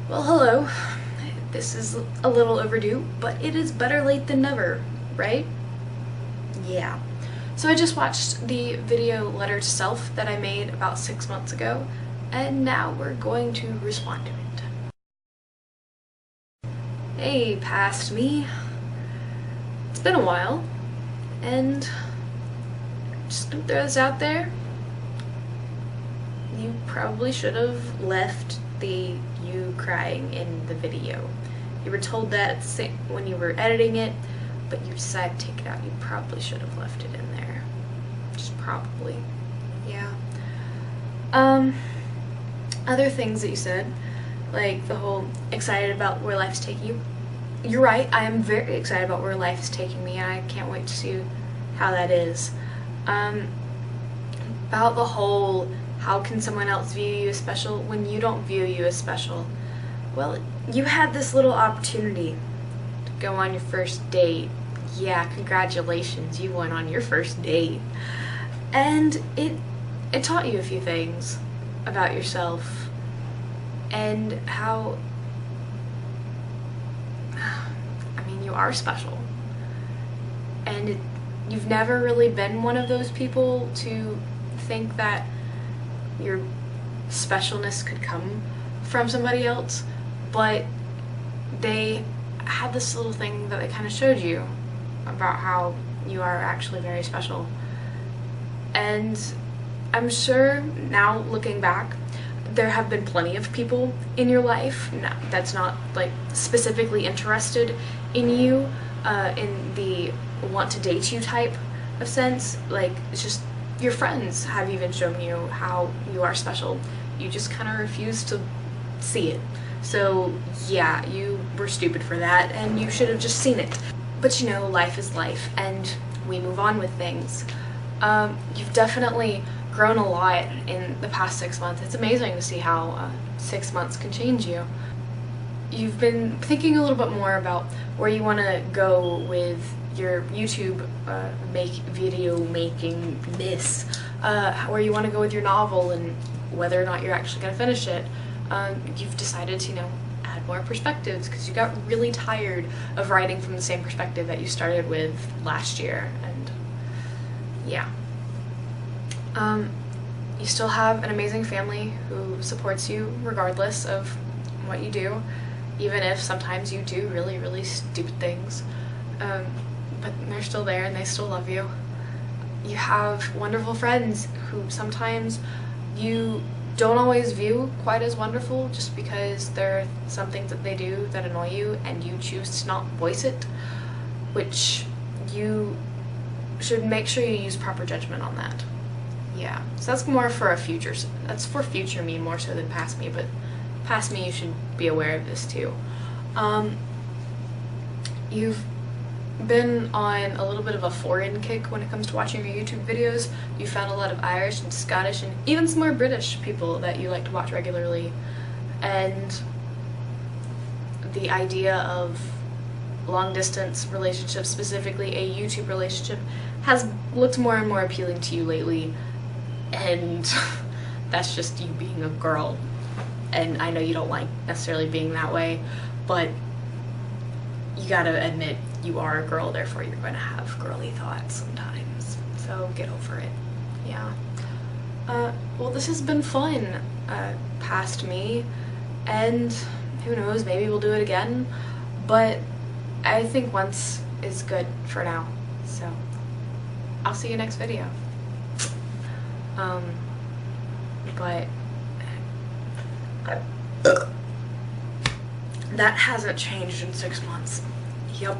Well, hello. This is a little overdue, but it is better late than never, right? Yeah. So I just watched the video Letter to Self that I made about 6 months ago, and now we're going to respond to it. Hey, past me. It's been a while, and just gonna throw this out there. You probably should have left the you crying in the video. You were told that when you were editing it, but you decided to take it out. You probably should have left it in there. Just probably. Yeah. Other things that you said, like the whole excited about where life's taking you. You're right, I am very excited about where life is taking me, and I can't wait to see how that is. About the whole, how can someone else view you as special when you don't view you as special? Well, you had this little opportunity to go on your first date. Yeah, congratulations, you went on your first date. And it taught you a few things about yourself and how, I mean, you are special. And you've never really been one of those people to think that your specialness could come from somebody else, but they had this little thing that they kind of showed you about how you are actually very special. And I'm sure now, looking back, there have been plenty of people in your life that's not like specifically interested in you in the want to date you type of sense. Like, it's just your friends have even shown you how you are special. You just kind of refuse to see it. So yeah, you were stupid for that, and you should have just seen it. But you know, life is life, and we move on with things. You've definitely grown a lot in the past 6 months. It's amazing to see how 6 months can change you. You've been thinking a little bit more about where you want to go with your YouTube video making this, where you want to go with your novel and whether or not you're actually going to finish it. You've decided to, add more perspectives because you got really tired of writing from the same perspective that you started with last year, and yeah. You still have an amazing family who supports you regardless of what you do, even if sometimes you do really, really stupid things. But they're still there and they still love you. You have wonderful friends who sometimes you don't always view quite as wonderful just because there are some things that they do that annoy you and you choose to not voice it, which you should make sure you use proper judgment on that. Yeah, so that's more for that's for future me more so than past me, but past me, you should be aware of this too. You've been on a little bit of a foreign kick when it comes to watching your YouTube videos. You found a lot of Irish and Scottish and even some more British people that you like to watch regularly, and the idea of long distance relationships, specifically a YouTube relationship, has looked more and more appealing to you lately, and that's just you being a girl. And I know you don't like necessarily being that way, but you gotta admit you are a girl, therefore you're going to have girly thoughts sometimes. So get over it. Yeah. Well, this has been fun, past me, and who knows, maybe we'll do it again, but I think once is good for now. So I'll see you next video. But that hasn't changed in 6 months. Yup.